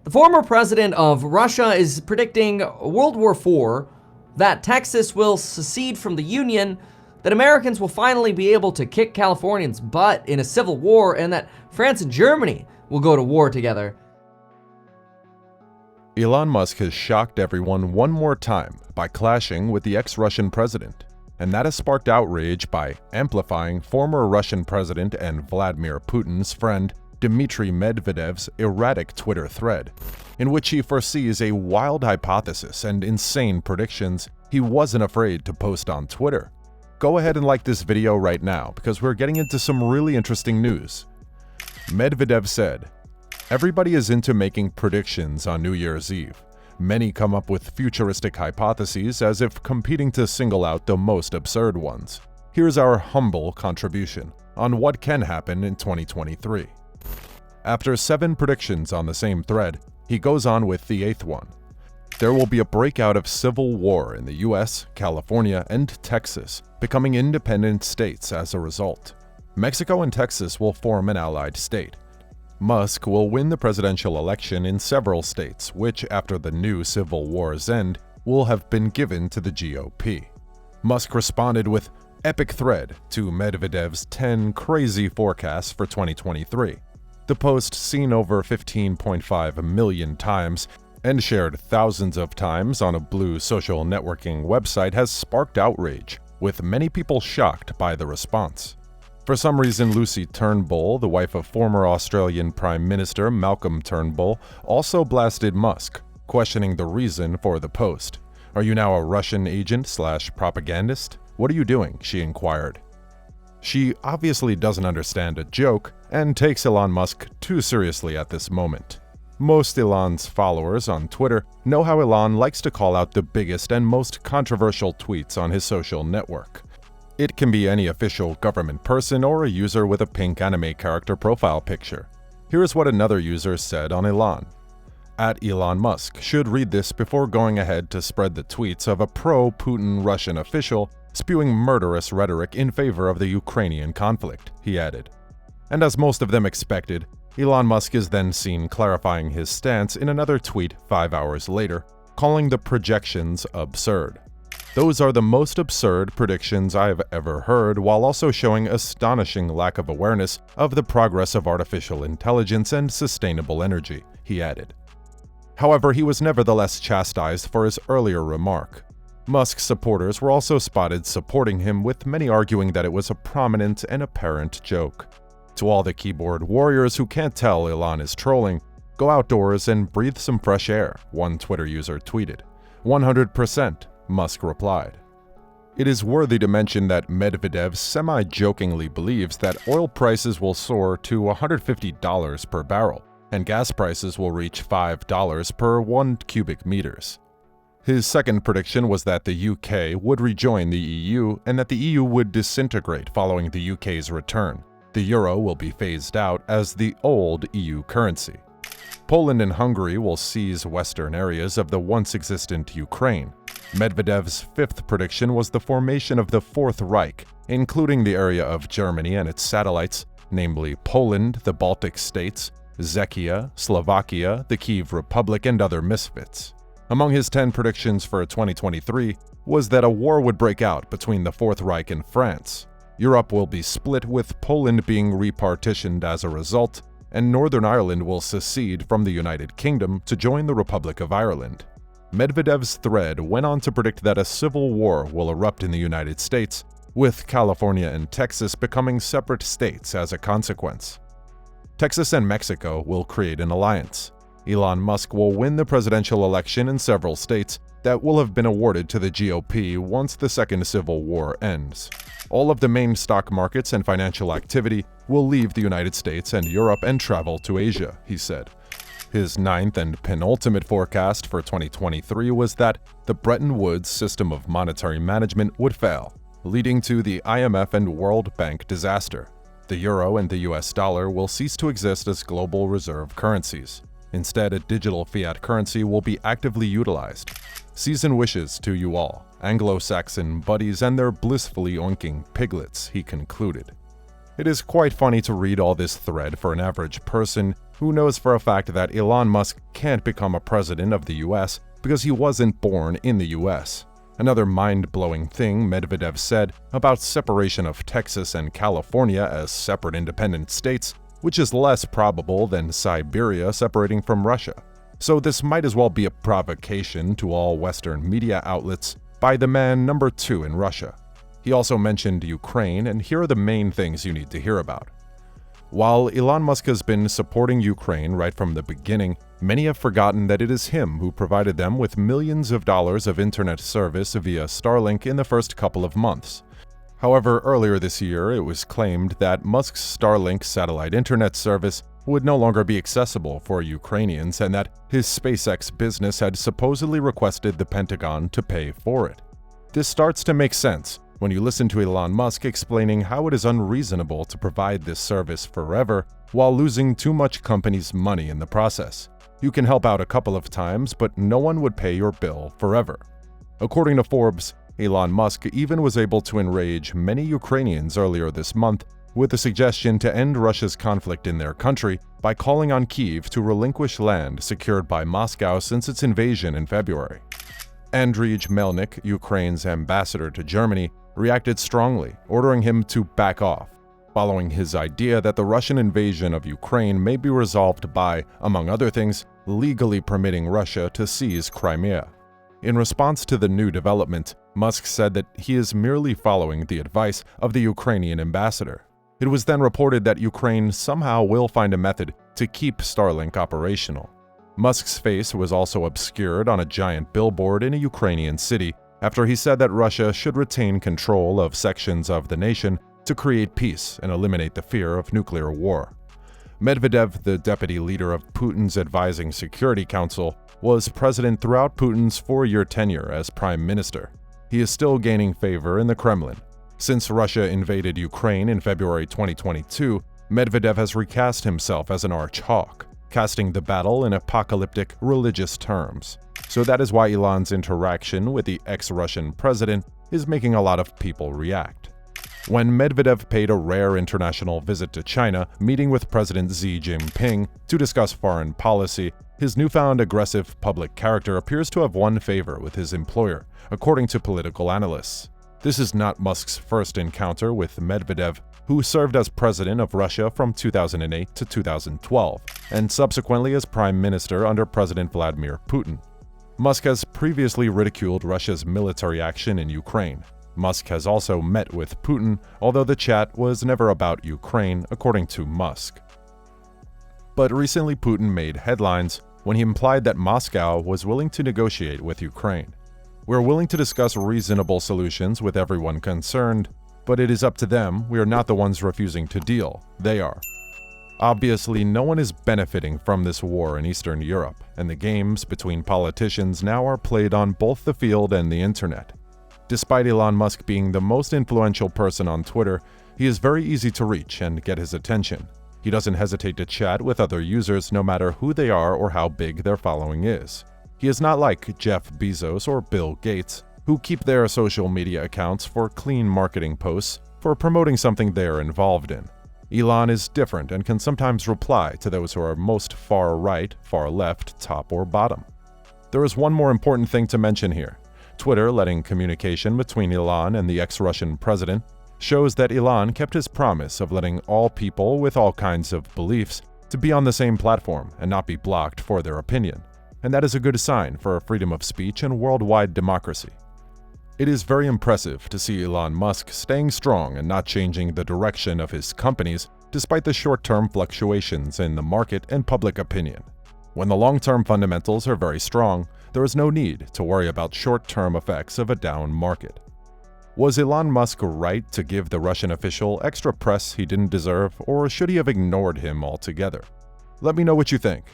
The former president of Russia is predicting World War IV, that Texas will secede from the Union, that Americans will finally be able to kick Californians' butt in a civil war, and that France and Germany will go to war together. Elon Musk has shocked everyone one more time by clashing with the ex-Russian president, and that has sparked outrage by amplifying former Russian president and Vladimir Putin's friend Dmitry Medvedev's erratic Twitter thread, in which he foresees a wild hypothesis and insane predictions he wasn't afraid to post on Twitter. Go ahead and like this video right now because we're getting into some really interesting news. Medvedev said, "Everybody is into making predictions on New Year's Eve. Many come up with futuristic hypotheses as if competing to single out the most absurd ones. Here's our humble contribution on what can happen in 2023. After 7 predictions on the same thread, he goes on with the 8th one. There will be a breakout of civil war in the US, California, and Texas, becoming independent states as a result. Mexico and Texas will form an allied state. Musk will win the presidential election in several states, which, after the new civil war's end, will have been given to the GOP. Musk responded with epic thread to Medvedev's 10 crazy forecasts for 2023. The post, seen over 15.5 million times and shared thousands of times on a blue social networking website, has sparked outrage, with many people shocked by the response. For some reason, Lucy Turnbull, the wife of former Australian Prime Minister Malcolm Turnbull, also blasted Musk, questioning the reason for the post. "Are you now a Russian agent/propagandist? What are you doing?" she inquired. She obviously doesn't understand a joke and takes Elon Musk too seriously at this moment. Most Elon's followers on Twitter know how Elon likes to call out the biggest and most controversial tweets on his social network. It can be any official government person or a user with a pink anime character profile picture. Here's what another user said on Elon. @Elon Musk should read this before going ahead to spread the tweets of a pro-Putin Russian official spewing murderous rhetoric in favor of the Ukrainian conflict, he added. And as most of them expected, Elon Musk is then seen clarifying his stance in another tweet 5 hours later, calling the projections absurd. "Those are the most absurd predictions I've ever heard," while also showing astonishing lack of awareness of the progress of artificial intelligence and sustainable energy, he added. However, he was nevertheless chastised for his earlier remark. Musk's supporters were also spotted supporting him, with many arguing that it was a prominent and apparent joke. To all the keyboard warriors who can't tell Elon is trolling, go outdoors and breathe some fresh air, one Twitter user tweeted. 100%, Musk replied. It is worthy to mention that Medvedev semi-jokingly believes that oil prices will soar to $150 per barrel, and gas prices will reach $5 per 1 cubic meters. His second prediction was that the UK would rejoin the EU and that the EU would disintegrate following the UK's return. The euro will be phased out as the old EU currency. Poland and Hungary will seize western areas of the once existent Ukraine. Medvedev's 5th prediction was the formation of the Fourth Reich, including the area of Germany and its satellites, namely Poland, the Baltic states, Czechia, Slovakia, the Kiev Republic, and other misfits. Among his 10 predictions for 2023 was that a war would break out between the Fourth Reich and France. Europe will be split, with Poland being repartitioned as a result, and Northern Ireland will secede from the United Kingdom to join the Republic of Ireland. Medvedev's thread went on to predict that a civil war will erupt in the United States, with California and Texas becoming separate states as a consequence. Texas and Mexico will create an alliance. Elon Musk will win the presidential election in several states that will have been awarded to the GOP once the second civil war ends. All of the main stock markets and financial activity will leave the United States and Europe and travel to Asia, he said. His 9th and penultimate forecast for 2023 was that the Bretton Woods system of monetary management would fail, leading to the IMF and World Bank disaster. The euro and the US dollar will cease to exist as global reserve currencies. Instead, a digital fiat currency will be actively utilized. Season wishes to you all, Anglo-Saxon buddies and their blissfully oinking piglets, he concluded. It is quite funny to read all this thread for an average person who knows for a fact that Elon Musk can't become a president of the US because he wasn't born in the US. Another mind-blowing thing Medvedev said about separation of Texas and California as separate independent states, which is less probable than Siberia separating from Russia. So this might as well be a provocation to all Western media outlets by the man number 2 in Russia. He also mentioned Ukraine, and here are the main things you need to hear about. While Elon Musk has been supporting Ukraine right from the beginning, many have forgotten that it is him who provided them with millions of dollars of internet service via Starlink in the first couple of months. However, earlier this year, it was claimed that Musk's Starlink satellite internet service would no longer be accessible for Ukrainians and that his SpaceX business had supposedly requested the Pentagon to pay for it. This starts to make sense when you listen to Elon Musk explaining how it is unreasonable to provide this service forever while losing too much company's money in the process. You can help out a couple of times, but no one would pay your bill forever. According to Forbes, Elon Musk even was able to enrage many Ukrainians earlier this month with the suggestion to end Russia's conflict in their country by calling on Kyiv to relinquish land secured by Moscow since its invasion in February. Andriy Melnik, Ukraine's ambassador to Germany, reacted strongly, ordering him to back off, following his idea that the Russian invasion of Ukraine may be resolved by, among other things, legally permitting Russia to seize Crimea. In response to the new development, Musk said that he is merely following the advice of the Ukrainian ambassador. It was then reported that Ukraine somehow will find a method to keep Starlink operational. Musk's face was also obscured on a giant billboard in a Ukrainian city after he said that Russia should retain control of sections of the nation to create peace and eliminate the fear of nuclear war. Medvedev, the deputy leader of Putin's advising Security Council, was president throughout Putin's 4-year tenure as prime minister. He is still gaining favor in the Kremlin. Since Russia invaded Ukraine in February 2022, Medvedev has recast himself as an arch-hawk, casting the battle in apocalyptic religious terms. So that is why Elon's interaction with the ex-Russian president is making a lot of people react. When Medvedev paid a rare international visit to China, meeting with President Xi Jinping to discuss foreign policy, his newfound aggressive public character appears to have won favor with his employer, according to political analysts. This is not Musk's first encounter with Medvedev, who served as president of Russia from 2008 to 2012, and subsequently as prime minister under President Vladimir Putin. Musk has previously ridiculed Russia's military action in Ukraine. Musk has also met with Putin, although the chat was never about Ukraine, according to Musk. But recently Putin made headlines when he implied that Moscow was willing to negotiate with Ukraine. We're willing to discuss reasonable solutions with everyone concerned, but it is up to them. We are not the ones refusing to deal. They are. Obviously, no one is benefiting from this war in Eastern Europe, and the games between politicians now are played on both the field and the internet. Despite Elon Musk being the most influential person on Twitter, he is very easy to reach and get his attention. He doesn't hesitate to chat with other users no matter who they are or how big their following is. He is not like Jeff Bezos or Bill Gates, who keep their social media accounts for clean marketing posts for promoting something they're involved in. Elon is different and can sometimes reply to those who are most far right, far left, top, or bottom. There is one more important thing to mention here. Twitter letting communication between Elon and the ex-Russian president shows that Elon kept his promise of letting all people with all kinds of beliefs to be on the same platform and not be blocked for their opinion. And that is a good sign for freedom of speech and worldwide democracy. It is very impressive to see Elon Musk staying strong and not changing the direction of his companies despite the short-term fluctuations in the market and public opinion. When the long-term fundamentals are very strong, there is no need to worry about short-term effects of a down market. Was Elon Musk right to give the Russian official extra press he didn't deserve, or should he have ignored him altogether? Let me know what you think.